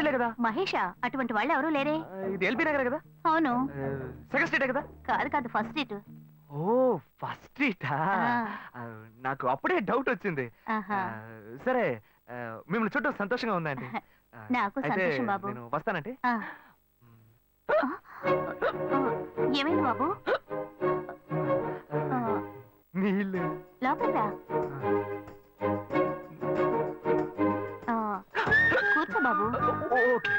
కదా. మహేషా? అటువంటి వాళ్ళు ఎవరూ లేరే. ఇది ఎల్బీ నగర్ కదా. అవును. సెకండ్ స్ట్రీట్ కదా. కాదు ఫస్ట్ స్ట్రీట్. ఓ ఫస్ట్ స్ట్రీటా? నాకు అప్పుడే డౌట్ వచ్చింది. సరే మిమ్మల్ని చూడటం సంతోషంగా ఉందండి. నాకు సంతోషం బాబు. నేను వస్తానంటే. ఏమైంది బాబు? నీళ్ళు లోపల కూర్చో బాబు. ఓకే.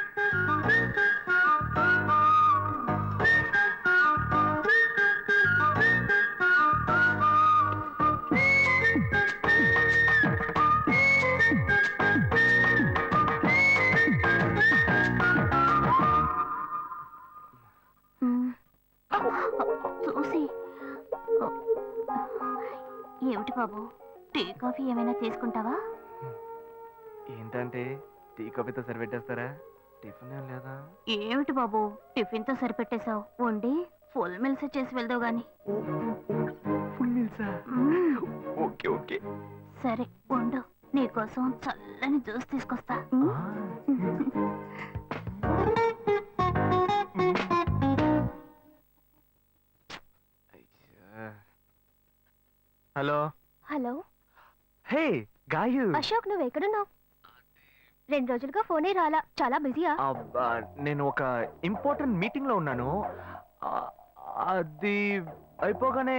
చూసి ఏమిటి బాబు, టీ కాఫీ ఏమైనా తీసుకుంటావా? ఏంటంటే టీ కాఫీతో సరిపెట్టేస్తారా? టిఫిన్ ఏం లేదా? ఏమిటి బాబు టిఫిన్ తో సరిపెట్టేశావు? వండి ఫుల్ మిల్స్ చేసి వెళ్దావు గాని. ఫుల్ మిల్సా? Okay okay. సరే వండు, నీకోసం చల్లని జ్యూస్ తీసుకొస్తా. Hello. Hello. Hey Gayu. Ashok, నువ్వు ఎక్కడున్నావు? 2 రోజులుగా ఫోనే రాలా, చాలా బిజీయా? నేను ఒక ఇంపార్టెంట్ మీటింగ్ లో ఉన్నాను. అది అయిపోగానే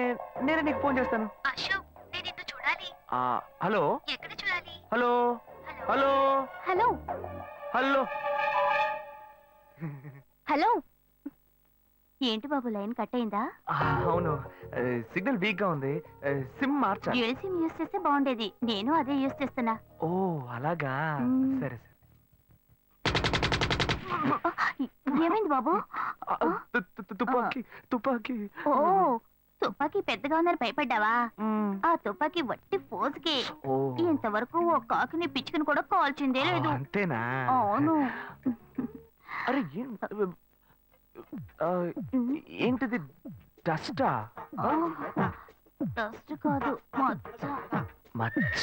నేను నీకు ఫోన్ చేస్తాను. అశోక్, నేను నిన్ను చూడాలి. హలో. ఎక్కడ చూడాలి? Hello hello hello hello hello. ఏంటి బాబు లైన్ కట్ అయిందా? అవును, సిగ్నల్ వీక్ గా ఉంది. సిమ్ మార్చా. డ్యూయల్ సిమ్ యూస్ చేస్తే బాగుండేది. నేను అదే యూస్ చేస్తున్నా. ఓ అలాగా. సరే సరే. ఏమైంది బాబు? తుపాకీ తుపాకీ. ఓ తుపాకీ పెద్దగా ఉందని భయపడ్డావా? ఆ తుపాకీ వట్టి ఫోజుకే. ఇంతవరకు ఓ కాకిని పిచ్చుకుని కూడా కాల్చిందే లేదు. అంతేనా? అవును. అరే ఏంటిది? డస్టా? డస్ట్ కాదు, మచ్చ. మచ్చ?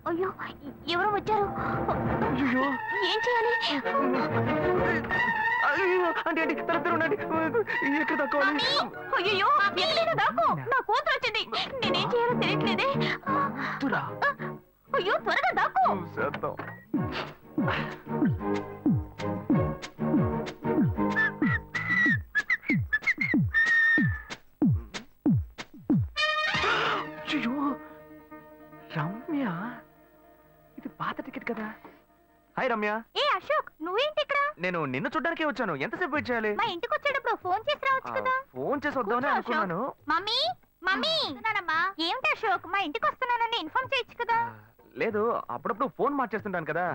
అయ్యో ఎవరో వచ్చారు. అయ్యో ఏం చేయాలి? అంటే ఉండండి. ఎక్కడ తక్కువాలి? అయ్యో ఎక్కడైనా దాకో, నా కూతురు వచ్చింది. నేనేం చేయాలో తెలియట్లేదే. అయ్యో త్వరగా దాకో. చేద్దాం. రమ్య, ఇది పాత టికెట్ కదా. హాయ్ రమ్య. ఏ అశోక్, నువ్వేంటి ఇక్కడ? నేను నిన్ను చూడ్డానికే వచ్చాను. ఎంతసేపు వెయిట్ చేయాలి? మా ఇంటికి వచ్చేటప్పుడు ఫోన్ చేసి రావచ్చు కదా. ఫోన్ చేసి వద్దామని అనుకున్నాను. మమ్మీ మమ్మీ ఏమిటి అశోక్, మా ఇంటికి వస్తున్నానని ఇన్ఫార్మ్ చేయొచ్చు కదా. లేదు, అప్పుడప్పుడు ఫోన్ మార్చేస్తుంటాను కదా.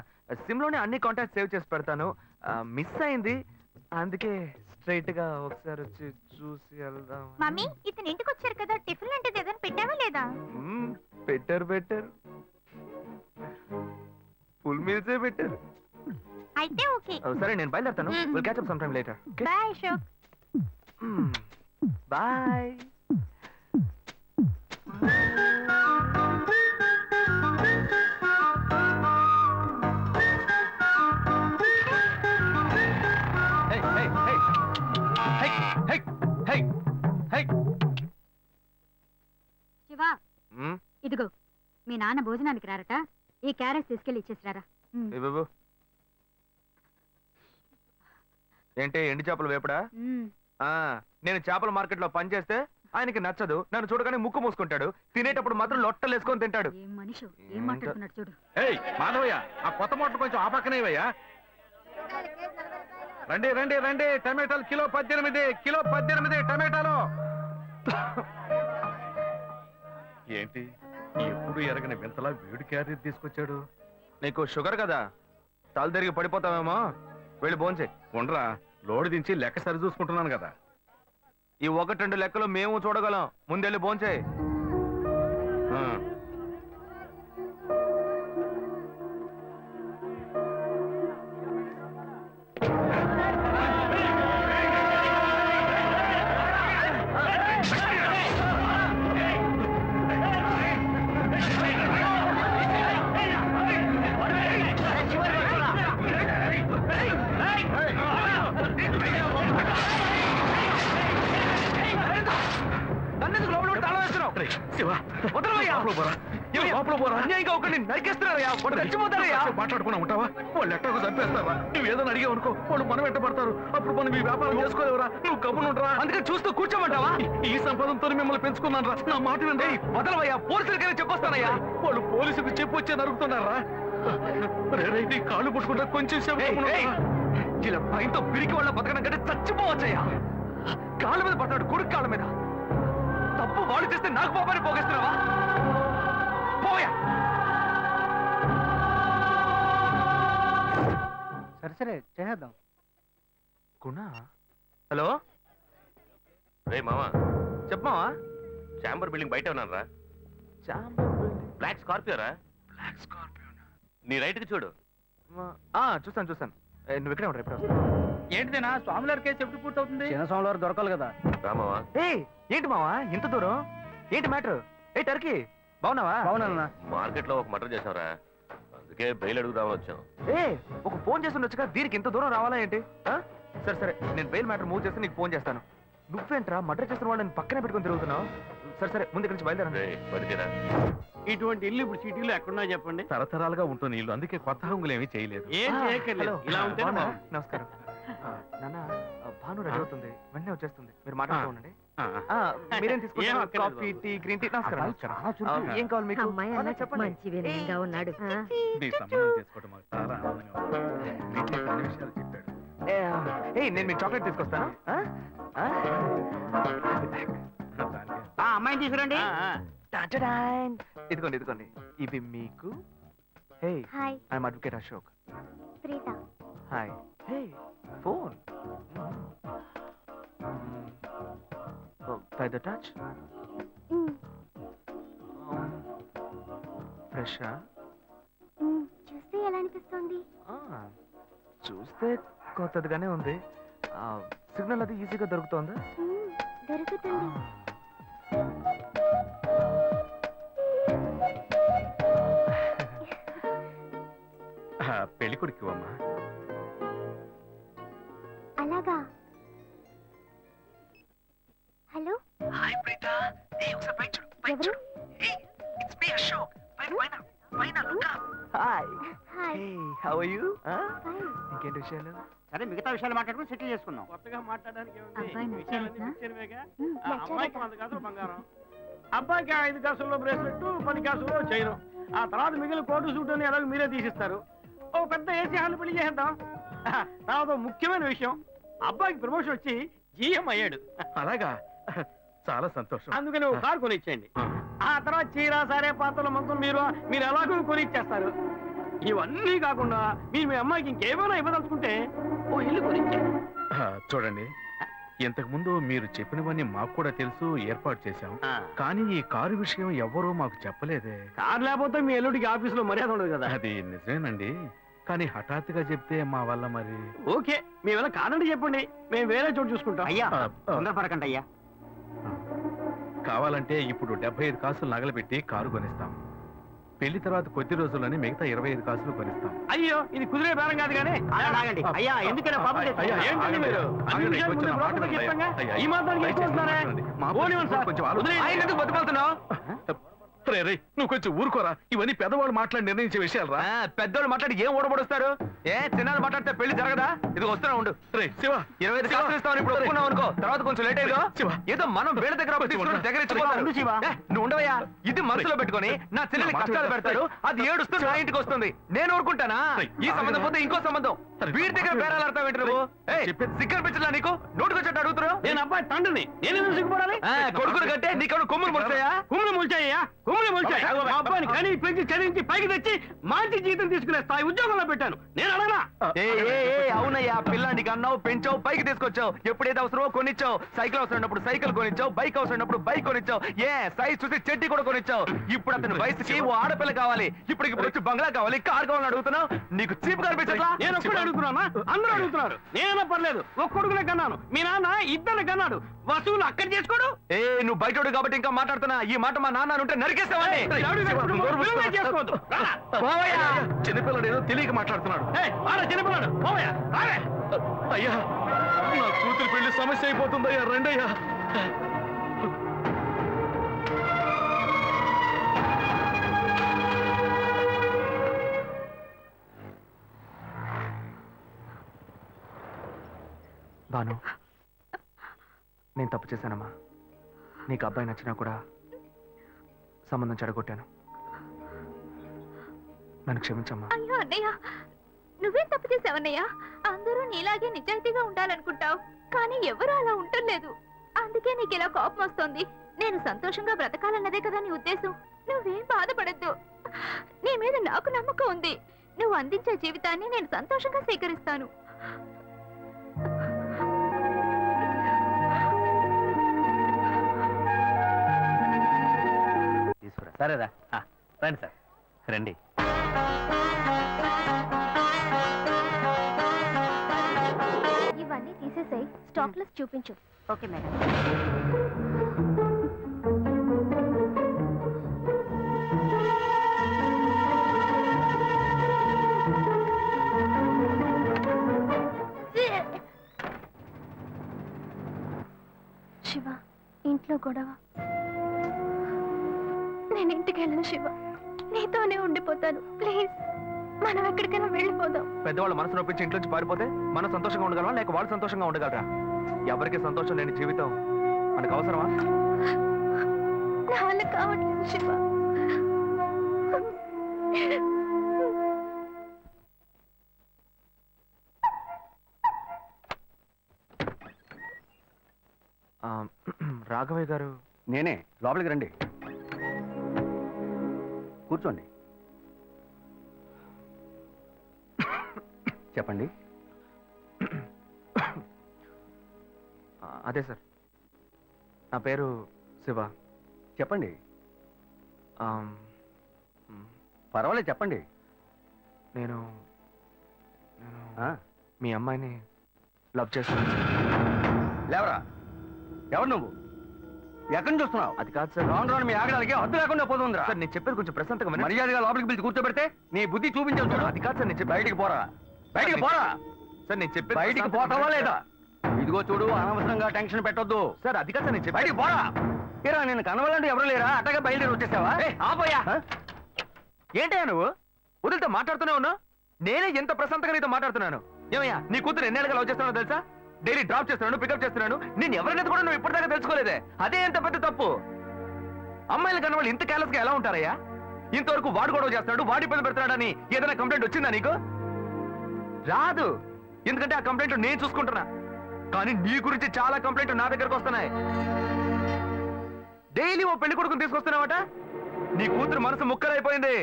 సిమ్ లోనే అన్ని కాంటాక్ట్ సేవ్ చేసి పెడతాను. మిస్ అయింది, అందుకే స్ట్రైట్ గా ఒకసారి వచ్చి చూసి వెళ్దాం. మమ్మీ ఇతను ఇంటికి వచ్చారు కదా, టిఫిన్ లాంటిది ఏదైనా పెట్టావా లేదా? బెటర్ ఫుల్ మీల్సే బెటర్. అయితే ఓకే. సరే నేను బయలుదేరుతాను. Will catch up some time later. Bye Ashok. Bye. Shiva, ఇదిగో మీ నాన్న భోజనానికి రారట, ఈ క్యారెట్ తీసుకెళ్లి ఇచ్చేసిరారా. ఏంటి ఎండి చేపలు వేపడా? నేను చేపల మార్కెట్ లో పనిచేస్తే ఆయనకి నచ్చదు. నన్ను చూడగానే ముక్కు మూసుకుంటాడు. తినేటప్పుడు మాత్రం లొట్టలు వేసుకొని తింటాడు. ఏం మనిషి, ఏం మాట్లాడుతున్నాడు చూడు. మాధవయ్య, ఆ కొత్త మోటార్ కొంచెం ఆ పక్కనేవయ్యా. రండి రండి రండి, టమాటాలు కిలో 18 టమాటాలు. ఏంటి ఎప్పుడు ఎరగని వింతలా వేడి క్యారెట్ తీసుకొచ్చాడు? నీకు షుగర్ కదా, తల తిరిగి పడిపోతావేమో. వెళ్ళి భోంచే. ఉండరా, లోడు దించి లెక్క సరి చూసుకుంటున్నాను కదా. ఈ 1-2 లెక్కలు మేము చూడగలం. ముందెళ్ళి భోంచే. రేయ్, శివ వదలవయ్యా. లోపల పోరా. ఏమయ్యా? లోపల పోరా. అన్యాయంగా ఒకరిని నరికేస్తున్నారయ్యా, వాడు చచ్చిపోతారయ్యా. మాట్లాడుకున్నా ఉంటావా? వాళ్ళు ఎట్టకు చంపేస్తారా? నువ్వు ఏదైనా అడిగావు అనుకో, వాళ్ళు మనం ఎట్టబడతారు. అప్పుడు మనం ఈ వ్యాపారం చేసుకోలేవురా. నువ్వు కబుర్లు ఉండరా. అందుకని చూస్తూ కూర్చోమంటావా? ఈ సంపదంతో మిమ్మల్ని పెంచుకున్నాను రా. నా మాట వినండి. వదలవయ్యా, పోలీసులకైనా చెప్పొస్తానయ్యా. వాళ్ళు పోలీసులకు చెప్పి వచ్చే నరుగుతున్నారా? నీ కాళ్ళు పుట్టుకుంటా కొంచెం సేపు ఏయ్, గమ్మున ఏయ్, ఉండరా? ఇలా భయంతో పిరికి వాళ్ళ బతకడం కంటే చచ్చిపోవచ్చయ్యా. కాళ్ళ మీద పడతాడు, కొడుకు కాళ్ళ మీద. తప్పు వాడు చేస్తే నాకు పాపాన్ని పోగేస్తున్నావా? పోయా. సరే చేద్దాం. గుణ, హలో రే మామా, చెప్పమావా? చాంబర్ బిల్డింగ్ బయట ఉన్నాను రా. బ్లాక్ స్కార్పియో రా. Black Scorpio. నీ రైట్ కి చూడు. చూస్తాను నువ్వు ఇక్కడే ఉంటా, ఎప్పుడు వస్తా. ఏంటిదేనా స్వామివారి కేసు ఎప్పుడు పూర్తవుతుంది? చిన్న స్వామివారు దొరకాలి కదా. రామావా, ఏంటి మావా ఇంత దూరం? ఏంటి మ్యాటర్? ఏ టర్కీ, బాగున్నావా? బాగున్నా. మార్కెట్ లో ఒక మర్డర్ చేసావురా, అందుకే బెయిల్ అడుగుదామని వచ్చాం. ఒక ఫోన్ చేసి ఉండొచ్చుగా, దీనికి ఇంత దూరం రావాలా ఏంటి? సరే నేను బెయిల్ మ్యాటర్ మూవ్ చేస్తే నీకు ఫోన్ చేస్తాను. నువ్వేంట్రా మర్డర్ చేసిన వాళ్ళని పక్కనే పెట్టుకుని తిరుగుతున్నావు? సరే ముందు ఇక్కడి నుంచి బయలుదేరండి. రే బడితేరా. ఇటువంటి ఇల్లు ఇప్పుడు సిటీలో ఎక్కడున్నా చెప్పండి. తరతరాలుగా ఉంటుంది ఇల్లు, అందుకే కొత్త హంగులు ఏమీ చేయలేదు. ఏం చేయక్కర్లేదు. హలో, ఇలా ఉంటే బాగున్నా? నమస్కారం. నాన్న, భాను రెడీ అవుతుంది, వెంటనే వచ్చేస్తుంది. మీరు మాట్లాడుతూ ఉండండి. మీరేం ఏం తీసుకుంటారు? అక్కర్లేదు కాఫీ, టీ, గ్రీన్ టీ? నమస్కారం. ఏం కావాలి మీకు? చెప్పండి. మంచి వినయంగా ఉన్నాడు నీ సంబంధం చేసుకోవడం మాకు చాలా ఆనందంగా ఉంది. నీకే కొన్ని విషయాలు చెప్పాడు. నేను మీకు చాక్లెట్ తీసుకొస్తాను. అమ్మాయిని తీసుకురండి. టాటాడాన్. ఇదిగోండి ఇవి మీకు. Hey, hi I'm advocate Ashok. Preetha. Hi. Hey, phone. By the touch. ఫ్రెషా? చూస్తే ఎలా అనిపిస్తుంది? చూస్తే కొత్తదిగానే ఉంది. సిగ్నల్ అది ఈజీగా దొరుకుతోందా? దొరుకుతుంది. పెళ్లి కొడుకు అమ్మా. అలాగా. Hello, hi Preetha. ఒకసారి పైకి చూడు, పైకి ఎవరు? చూడు. It's me Ashok. పైన look up. Hi. Hi. Hey, how are you? Fine. ఇంకేంటి విషయాలు? సరే మిగతా విషయాలు మాట్లాడుకుని సెటిల్ చేసుకుందాం. కొత్తగా మాట్లాడడానికి అబ్బాయి నచ్చాడా? అమ్మాయికి 100 కాసులు బంగారం, అబ్బాయికి 5 కాసుల్లో బ్రేస్లెట్, 10 కాసుల్లో చైన్. ఆ తర్వాత మిగిలిన కోటు సూట్ అని ఎలాగో మీరే తీసిస్తారు. ఓ పెద్ద ఏసీ హాల్ పెళ్లి చేద్దాం. తర్వాత ముఖ్యమైన విషయం, అబ్బాయికి ప్రమోషన్ వచ్చి జీఎం అయ్యాడు. అలాగా, చాలా సంతోషం. అందుకని ఒక కారు కొనిచ్చేయండి. ఆ తర్వాత చీర, సారే, పాత్రల మొత్తం మీరు ఎలాగో కొనిచ్చేస్తారు. ఇవన్నీ కాకుండా మీరు మీ అమ్మాయికి ఇంకేమైనా ఇవ్వదలుచుకుంటే ఓ ఇల్లు కొనిచ్చేయండి. చూడండి, ఇంతకు ముందు మీరు చెప్పినవన్నీ మాకు కూడా తెలుసు, ఏర్పాటు చేశాం. కానీ ఈ కారు విషయం ఎవ్వరూ మాకు చెప్పలేదే. కారు లేకపోతే మీ ఎల్లుడికి ఆఫీసులో మర్యాద ఉండదు కదా. అది నిజమేనండి, కానీ హఠాత్తుగా చెప్తే మా వల్ల మరి. ఓకే, మీ వల్ల కాదండి చెప్పండి, మేము వేరే చోటు చూసుకుంటాం. అయ్యా తొందరపడకండి అయ్యా. కావాలంటే ఇప్పుడు 75 కాసులు నగలబెట్టి కారు కొనిస్తాం. పెళ్లి తర్వాత కొద్ది రోజుల్లోనే మిగతా 25 కాసులు కొనిస్తాం. అయ్యో, ఇది కుదిరే బేరం కాదు కానీ. ఆగండి అయ్యా, ఎందుకైనా పాపం అయ్యా, ఏంటండి మీరు? అన్ని విషయాలు ముందు బ్రోకర్లకు చెప్తాంగా? ఈ మాత్రానికి ఎక్కువ వస్తున్నారే? పోనివ్వండి సార్. వదిలేయండి. ఆయన ఎందుకు బతిమాలుతున్నావు? నువ్వు కొంచెం ఊరుకోరా, ఇవన్నీ పెద్దవాళ్ళు మాట్లాడి నిర్ణయించే విషయాలు రా. పెద్దోళ్ళు మాట్లాడి ఏం ఓడబడుస్తారు? చిన్నాళ్ళు మాట్లాడితే పెళ్లి జరగదా? ఇది వస్తున్నా ఉండు. రే శివ, 25 కాసులు ఇస్తామని ఇప్పుడు ఒప్పుకున్నావు అనుకో, తర్వాత కొంచెం లేట్ అయ్యో. శివ. ఏదో మనం వేళ దగ్గర అప్పు తీసుకుని దగ్గర ఇచ్చిపోతారు. ఉండు శివ. నువ్వు ఉండవయ్యా. ఇది మనసులో పెట్టుకొని నా చెల్లెలి కష్టాలు పెడతారు, అది ఏడుస్తూ నా ఇంటికి వస్తుంది. నేను ఊరుకుంటానా? ఈ సంబంధం పోతే ఇంకో సంబంధం. వీడి దగ్గర బేరాలు ఆడతావు ఏంటి నువ్వు? సిగ్గర్ పిచ్చలా నీకు? నోటుకొచ్చాడు అడుగుతున్నావు. నేను అబ్బాయి తండ్రిని, నేను ఎందుకు సిగ్గుపడాలి? కొడుకులు కంటే నీకు కొమ్ములు ముడతాయా? కుమ్ములు ముల్చాయ్యా, కుమ్ములు ముల్చాయి. మా అబ్బాయిని కని పెంచి చదివించి పైకి తెచ్చి మంచి జీతం తీసుకునే స్థాయి ఉద్యోగంలో పెట్టాను. నేను అడగనా? అవునయ్యా, పిల్లానికి అన్నావు, పెంచావు, పైకి తీసుకొచ్చావు. ఎప్పుడైతే అవసరమో కొనిచ్చావు. సైకిల్ అవసరమైనప్పుడు సైకిల్ కొనిచ్చావు, బైక్ అవసరమైనప్పుడు బైక్ కొనిచ్చావు. సైజ్ చూసి చెడ్డి కూడా కొనిచ్చావు. ఇప్పుడు అతని వయసుకి ఓ ఆడపిల్ల కావాలి, ఇప్పుడు వచ్చి బంగ్లా కావాలి, కార్ కావాలని అడుగుతున్నావు. నీకు చీప్ కనిపించట్లా? నేను ఒక్కడే అడుగుతున్నా, అందరూ అడుగుతున్నారు. నేనైనా పర్లేదు, ఒక్కడుగునే కన్నాను. మీ నాన్న ఇద్దరు కన్నాడు, వసూలు అక్కడ చేసుకోడు. నువ్వు బయటోడు కాబట్టి ఇంకా మాట్లాడుతున్నా. ఈ మాట మా నాన్న ఉంటే నరికేస్తావని. చేసుకోవద్దు. చిన్నపిల్లడు ఏదో తెలియక మాట్లాడుతున్నాడు. చిన్నపిల్లాడు పోవయ్యా. అయ్యా, నా కూతురు పెళ్లి సమస్య అయిపోతుందయ్యా, రండయ్యా. భాను, నేను తప్పు చేశానమ్మా. నీకు అబ్బాయి నచ్చినా కూడా సంబంధం చెడగొట్టాను. నన్ను క్షమించమ్మా. అయ్యో అన్నయ్య, నువ్వేం తప్పు చేసావన్నయ్య? అందరూ నీలాగే నిజాయితీగా ఉండాలనుకుంటావు, కానీ ఎవరు అలా ఉండలేదు. అందుకే నీకు ఇలా కోపం వస్తుంది. నేను సంతోషంగా బ్రతకాలన్నదే కదా నీ ఉద్దేశం. నువ్వేం బాధపడద్దు. నీ మీద నాకు నమ్మకం ఉంది. నువ్వు అందించే జీవితాన్ని నేను సంతోషంగా స్వీకరిస్తాను. సరేరా, రండి సార్, రండి. ఇవన్నీ తీసేసాయి, స్టాక్ లిస్ట్ చూపించు. Okay madam. శివ, ఇంట్లో గొడవ. నేను ఇంటికి వెళ్ళను శివ, నీతోనే ఉండిపోతాను. ప్లీజ్, మనం ఎక్కడికైనా వెళ్ళిపోదాం. పెద్దవాళ్ళు మనసు నొప్పించి ఇంట్లో నుంచి పారిపోతే మనం సంతోషంగా ఉండగలమా, లేక వాళ్ళు సంతోషంగా ఉండగలరా? ఎవరికి సంతోషం లేని జీవితం మనకు అవసరమా? నా వల్ల కావట్లేదు శివ. రాఘవయ్య గారు. నేనే, లోపలికి రండి, కూర్చోండి. చెప్పండి. అదే సార్, నా పేరు శివ. చెప్పండి. ఆమ్, పర్వాలేదు, చెప్పండి. నేను నేను ఆ, మీ అమ్మాయిని లవ్ చేస్తున్నాను. లేవరా, ఎవరు నువ్వు? ఎక్కడి నుంచి చూస్తున్నావు? అది కాదు సార్. రాను రాను మీ ఆగడానికి హద్దు లేకుండా పోతుందిరా. సార్, నేను చెప్పేది కొంచెం ప్రశాంతంగా వినండి. మర్యాదగా లోపలికి పిలిచి కూర్చోబెడితే నీ బుద్ధి చూపించావు చూడు. అది కాదు సార్, నేను బయటికి పోరా, బయటికి పోరా. సార్, నేను చెప్పేది బయటికి ప్రశాంతంగా పోతావా వినండి లేదా? సార్. ఇదిగో చూడు, అనవసరంగా టెన్షన్ పెట్టొద్దు. సార్, అది కాదు సార్, నేను చెప్పేది. బయటికి పోరా. ఏరా, నేను కనవాలంటే ఎవరు లేరా? అట్టగా బయలుదేరి వచ్చేసావా? ఆపోయా. ఆ? ఏంటయ్యా నువ్వు? వదిలితో మాట్లాడుతూనే ఉన్నా. నేనే ఎంత ప్రశాంతంగా నీతో మాట్లాడుతున్నాను. ఏమయ్యా, నీ కూతురు ఎన్నేళ్ళగా లవ్ చేస్తున్నానో తెలుసా? డైలీ డ్రాప్ చేస్తున్నాను, పికప్ చేస్తున్నాను. నేను ఎవరినైతే కూడా నువ్వు ఇప్పటిదాకా తెలుసుకోలేదే. అదే ఎంత పెద్ద తప్పు. అమ్మాయిలు కన్నా వాళ్ళు ఇంత కేర్లెస్ గా ఎలా ఉంటారయ్యా? ఇంతవరకు వాడు గొడవ చేస్తున్నాడు, వాడి ఇబ్బంది పెడుతున్నాడని ఏదైనా కంప్లైంట్ వచ్చిందా నీకు? రాదు, ఎందుకంటే ఆ కంప్లైంట్ నేను చూసుకుంటున్నా. కానీ నీ గురించి చాలా కంప్లైంట్ నా దగ్గరకు వస్తున్నాయి. డైలీ ఓ పెళ్లి కొడుకుని తీసుకొస్తున్నావట. నీ కూతురు మనసు ముక్కలైపోయింది.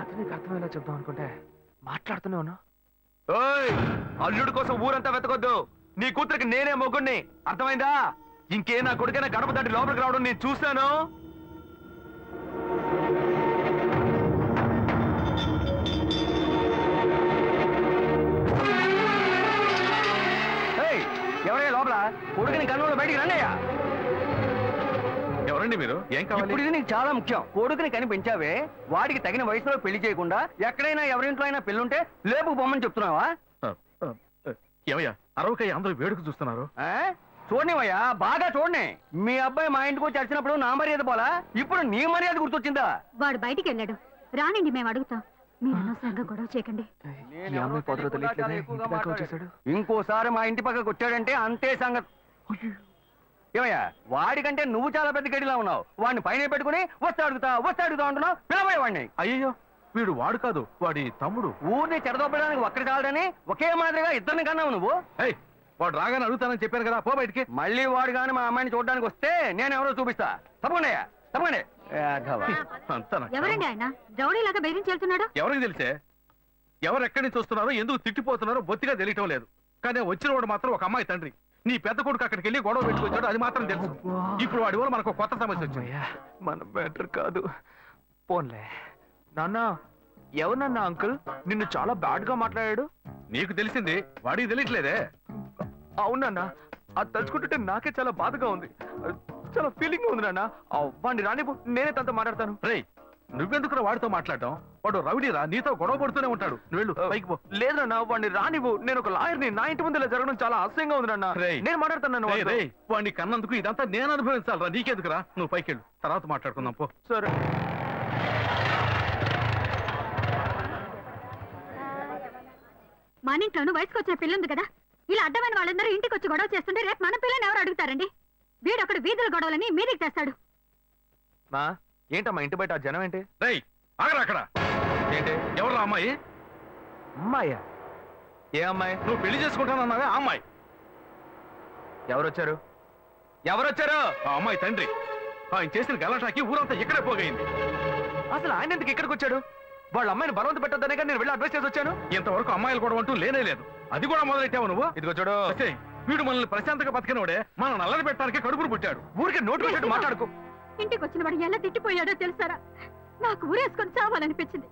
అతనికి అర్థమయ్యేలా చెప్దాం అనుకుంటే మాట్లాడుతూనే ఉన్నా. ఓయ్, అల్లుడి కోసం ఊరంతా వెతకొద్దు. నీ కూతురికి నేనే మొగ్గుణ్ణి, అర్థమైందా? ఇంకే నా కొడుకైనా గడప దాటి లోపలికి రావడం నేను చూశాను. ఏయ్, ఎవరయ్యా లోపల? కొడుకుని కన్నులో బయటికి రండియ్యా. ఎవరండి మీరు? ఏం కావాలి? ఇప్పుడు ఇది నీకు చాలా ముఖ్యం. కొడుకుని కని పెంచావే, వాడికి తగిన వయసులో పెళ్లి చేయకుండా ఎక్కడైనా ఎవరింట్లో అయినా పెళ్ళుంటే లేపుకు పొమ్మని చెప్తున్నావా? ఏమయ్యా, అరవకయ్య అందరూ వేడుక చూస్తున్నారు. ఆ? చూడనివయ్యా, బాగా చూడని. మీ అబ్బాయి మా ఇంటికి వచ్చి వచ్చినప్పుడు నా మర్యాద పోలా, ఇప్పుడు నీ మర్యాద గుర్తొచ్చిందా? వాడు బయటికి వెళ్ళాడు. రానండి, మేము అడుగుతాం. మీరు అనవసరంగా గొడవ చేయకండి. ఈ అమ్మాయి పొదలో తెలియట్లేదే, ఇంటి దాకా వచ్చేసాడు. ఇంకోసారి మా ఇంటి పక్కకు వచ్చాడంటే అంతే సంగతి. ఏమయ్యా, వాడికంటే నువ్వు చాలా పెద్ద గడిలా ఉన్నావు. వాడిని పైన పెట్టుకుని వస్తే అడుగుతా అంటున్నావు. పిలవయ్య వాడిని. అయ్యో, వీడు వాడు కాదు, వాడి తమ్ముడు. ఊరిని చెడదొప్పడానికి ఒక్కడి చాలని ఒకే మాదిరిగా ఇద్దరిని కన్నావు నువ్వు. ఏయ్, వాడు రాగానే అడుగుతానని చెప్పాను కదా, పో బయటికి. మళ్ళీ వాడు గాని మా అమ్మాయిని చూడడానికి వస్తే నేను ఎవరో చూపిస్తా. తప్పకుండా తప్పకుండా. అంతా నాకు ఎవరండి ఆయన? రౌడీలాగా బెదిరించి వెళ్తున్నాడు. ఎవరికి తెలిసే? ఎవరు ఎక్కడి నుంచి వస్తున్నారో, ఎందుకు తిట్టిపోతున్నారో బొత్తిగా తెలియటం లేదు. కానీ వచ్చిన వాడు మాత్రం ఒక అమ్మాయి తండ్రి. నీ పెద్ద కొడుకు అక్కడికి వెళ్ళి గొడవ పెట్టుకొచ్చాడు, అది మాత్రం తెలుసు. ఇప్పుడు వాడి వల్ల మనకు కొత్త సమస్య వచ్చింది. అమ్మయ్యా, మన బెటర్ కాదు. పోన్లే. నాన్న, ఎవరన్నా అంకుల్ నిన్ను చాలా బ్యాడ్ గా మాట్లాడాడు? నీకు తెలిసింది, వాడికి తెలియట్లేదే. అవునన్నా, అది తలుచుకుంటుంటే నాకే చాలా బాధగా ఉంది. చాలా ఫీలింగ్ ఉంది నాన్న. వాడిని రానివ్వు, నేనే తనతో మాట్లాడతాను. రేయ్, నువ్వెందుకు వాడితో మాట్లాడటం? వాడు రౌడీరా, నీతో గొడవ పడుతూనే ఉంటాడు. నువ్వు వెళ్ళు, పైకి పో. లేదన్నా, వాడిని రానివ్వు. నేను ఒక లాయర్ని. నా ఇంటి ముందు ఇలా జరగడం చాలా అసహ్యంగా ఉంది నాన్న. రేయ్, నేను మాట్లాడతాను. రేయ్, వాడిని కన్నందుకు ఇదంతా నేను అనుభవించాలరా, నీకెందుకురా? నువ్వు పైకి వెళ్ళు, తర్వాత మాట్లాడుకుందాం పో. సరే. మన ఇంట్లోనూ వయసుకు వచ్చిన పిల్ల ఉంది కదా, ఇలా అడ్డమైన వాళ్ళందరూ ఇంటికి వచ్చి గొడవ చేస్తుంటే రేపు మన పిల్లని ఎవరు అడుగుతారండి? వీడొకడు వీధుల గొడవలని మీదికి తెస్తాడు. మా ఏంటమ్మా ఇంటి బయట ఆ జనం ఏంటి? రేయ్ ఆగరా అక్కడ. ఏంటి? ఎవరు అమ్మాయి? అమ్మాయ్యా? ఏ అమ్మాయి? నువ్వు పెళ్లి చేసుకుంటానన్నావే ఆ అమ్మాయి. ఎవరొచ్చారు? ఎవరొచ్చారు? ఆ అమ్మాయి తండ్రి. ఆయన చేసిన గలాటాకి ఊరంతా ఇక్కడే పోగైంది. అసలు ఆయన ఎందుకు ఇక్కడికి వచ్చాడు? వాళ్ళ అమ్మాయిని బలవంత పెట్టొద్దనే కానీ నేను వెళ్ళి అడ్వైస్ చేసి వచ్చాను. ఇంతవరకు అమ్మాయిలు కూడా అంటూ లేనే లేదు. అది కూడా మొదలెట్టావు నువ్వు. ఇదిగో చూడు, అసే, వీడు మనల్ని ప్రశాంతంగా బతికినోడే మన నల్లని పెట్టడానికి కడుపును పుట్టాడు. ఊరికే నోటు పెట్టట్టు మాట్లాడుకో. ఇంటికి వచ్చిన వాడు ఎలా తిట్టిపోయాడో తెలుసారా? నాకు ఊరేసుకొని చావాలనిపించింది.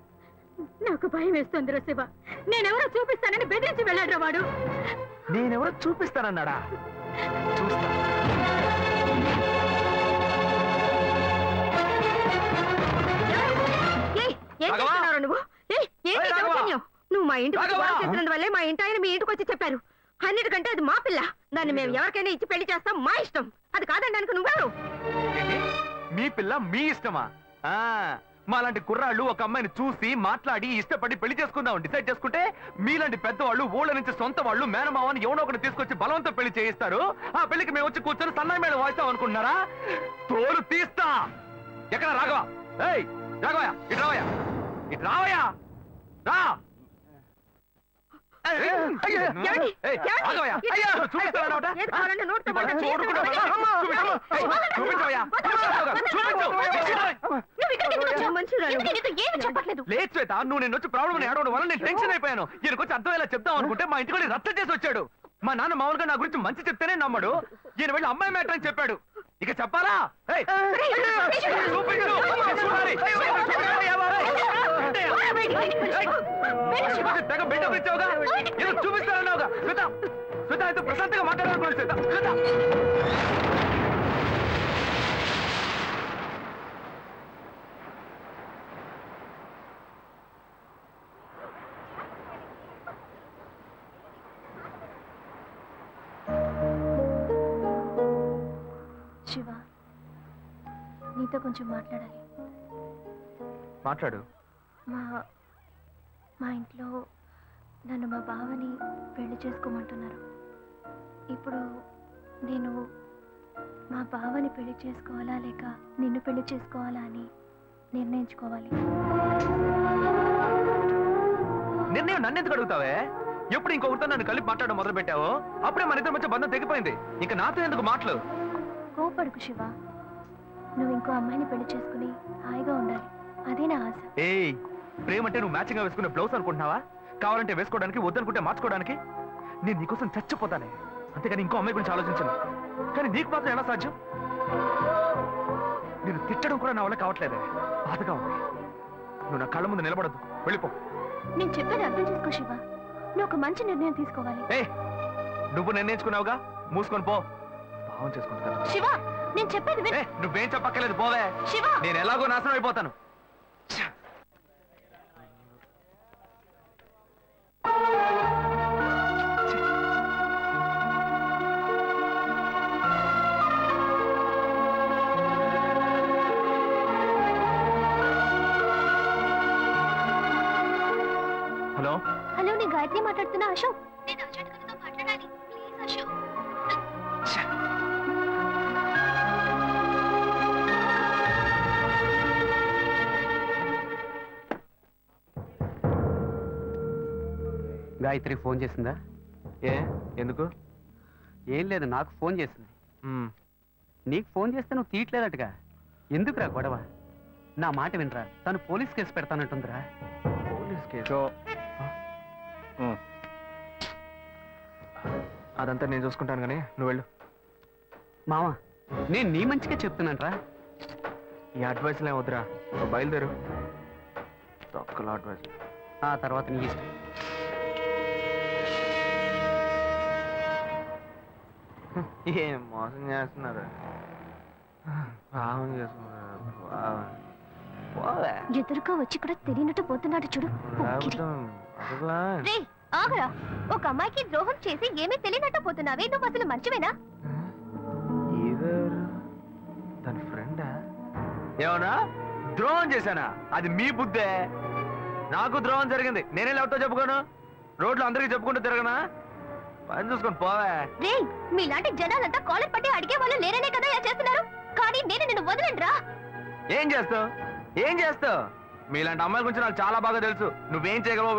నాకు భయం వేస్తుంది శివ. నేనెవరో చూపిస్తానని బెదిరించి వెళ్ళాడు వాడు. నేనెవరో చూపిస్తానన్నాడా? చూస్తా. ఏం రాఘవా! చేస్తున్నావు నువ్వు? ఏంటి రాఘవా! దౌర్జన్యం? నువ్వు మా ఇంటికి వచ్చి రాఘవా! గొడవ చేసినందువల్లే మా ఇంటి ఆయన మీ ఇంటికి వచ్చి చెప్పారు. అన్నిటికంటే అది మా పిల్ల. దాన్ని మేము ఎవరికైనా ఇచ్చి పెళ్లి చేస్తాం, మా ఇష్టం. అది కాదనడానికి నువ్వెవరు? ఏంటి? మీ పిల్ల మీ ఇష్టమా? మాలాంటి కుర్రాళ్ళు ఒక అమ్మాయిని చూసి మాట్లాడి ఇష్టపడి పెళ్లి చేసుకుందాం డిసైడ్ చేసుకుంటే, మీలాంటి పెద్దవాళ్ళు ఊళ్ళ నుంచి సొంత వాళ్ళు మేనమావని ఎవనో ఒకటి తీసుకొచ్చి బలవంతం పెళ్లి చేయిస్తారు. ఆ పెళ్లికి మేము వచ్చి కూర్చొని సన్నాయి మేడం వాయిస్తాం అనుకుంటున్నారా? తోలు తీస్తా. ఎక్కడ రాఘవ? ఏయ్ రాఘవయ్య, ఇటు రావయ్య, ఇటు రావయ్యా, రా. ఏమండి? ఏమండి? ఏది కావాలంటే నోటితో మాట చేతితో మాట. అమ్మా! చూపించవయ్యా. నువ్వు ఇక్కడికి ఎందుకు వచ్చావు? మనుషురాలు. ఎందుకు నీతో ఏమీ చెప్పట్లేదు? లేదు శ్వేత, నువ్వు నేను వచ్చి ప్రాబ్లం ఏడవడం వల్ల నేను టెన్షన్ అయిపోయాను. ఈయనకొచ్చి అర్థమయ్యేలా చెప్దాం అనుకుంటే మా ఇంటికి రచ్చ చేసి వచ్చాడు. మా నాన్న మామూలుగా నా గురించి మంచి చెప్తేనే నమ్మడు. ఈయన వెళ్ళి అమ్మాయి మ్యాటర్ అని చెప్పాడు. ఇక చెప్పాలా? చూపించు. తెగ బిల్డప్ ఇచ్చావుగా, ఏదో చూపిస్తానన్నావుగా. శ్వేత, శ్వేత అయితే ప్రశాంతంగా మాట్లాడాలనుకోండి. శ్వేత, శ్వేత. శివ, నీతో కొంచెం మాట్లాడాలి. మాట్లాడు. మా ఇంట్లో నన్ను మా బావని పెళ్లి చేసుకోమంటున్నారు. ఇప్పుడు నేను మా బావని పెళ్లి చేసుకోవాలా లేక నిన్ను పెళ్లి చేసుకోవాలా అని నిర్ణయించుకోవాలి. నిర్ణయం నన్ను ఎందుకు అడుగుతావే? ఎప్పుడు ఇంకొకరితో నన్ను కలిపి మాట్లాడడం మొదలు పెట్టావో అప్పుడే మన ఇద్దరి మధ్య బంధం తెగిపోయింది. ఇంకా నాతో ఎందుకు మాటలు? కోపడుకు శివ, నువ్వు ఇంకో అమ్మాయిని పెళ్లి చేసుకుని హాయిగా ఉండాలి. అదే నా ఆశ. ఏయ్, ప్రేమ అంటే నువ్వు మ్యాచింగ్ గా వేసుకునే బ్లౌజ్ అనుకుంటున్నావా? కావాలంటే వేసుకోవడానికి, వద్దనుకుంటే మార్చుకోవడానికి. నేను నీకోసం చచ్చిపోతానే, అంతేగాని ఇంకో అమ్మాయి గురించి ఆలోచించను. కానీ నీకు మాత్రం ఎలా సాధ్యం? నేను తిట్టడం కూడా నా వల్ల కావట్లేదే, బాధగా ఉంది. నువ్వు నా కళ్ళ ముందు నిలబడద్దు, వెళ్ళిపో. నేను చెప్పేది అర్థం చేసుకో శివ, నువ్వు ఒక మంచి నిర్ణయం తీసుకోవాలి. ఏ, నువ్వు నిర్ణయించుకున్నావుగా, మూసుకొని పో. భావం చేసుకుంటా. శివ, నేను చెప్పేది విను. నువ్వేం చెప్పక్కర్లేదు, పోవే. శివ, నేను ఎలాగో నాశనం అయిపోతాను. హలో హలో, నేను గాయత్రి మాట్లాడుతున్నా. అశోక్, నేను అర్జెంట్ గా నీతో మాట్లాడాలి. ప్లీజ్ అశోక్. గాయత్రి ఫోన్ చేసిందా? ఏ ఎందుకు? ఏం లేదు, నాకు ఫోన్ చేసింది. నీకు ఫోన్ చేస్తే నువ్వు తీయట్లేదటగా. ఎందుకురా గొడవ? నా మాట వినరా, తను పోలీస్ కేసు పెడతానంటుందిరా. Police case? అదంతా నేను చూసుకుంటాను కానీ నువ్వు వెళ్ళు. మావా, నేను నీ మంచిగా చెప్తున్నానరా. ఈ అడ్వైస్లే వద్దురా, నువ్వు బయలుదేరు. తొక్కల అడ్వైస్. ఆ తర్వాత నీ ఇష్టం. ఏం మోసం చేస్తున్నారు, భావం చేసుకున్నారు. ఎదురుగా వచ్చి కూడా తెలియనట్టు పోతున్నాడు చూడు. రేయ్, ఆగరా. ఒక అమ్మాయికి ద్రోహం చేసి ఏమీ తెలియనట్టు పోతున్నావే, నువ్వు అసలు మంచివేనా? తన ఫ్రెండా? ఏమన్నా ద్రోహం చేశానా? అది మీ బుద్ధే. నాకు ద్రోహం జరిగింది, నేనే లేవతో చెప్పుకోను. రోడ్లు అందరికీ చెప్పుకుంటూ తిరగనా? పని చూసుకొని పోవే. రే మీలాంటి జనాలంతా కాలర్ పట్టి అడిగే వాళ్ళు లేరనే కదా ఇలా చేస్తున్నారు. కానీ నేను నిన్ను వదలండ్రా. ఏం చేస్తావు? మీలాంటి అమ్మాయిల గురించి నాకు చాలా బాగా తెలుసు. నువ్వేం చేయగలవో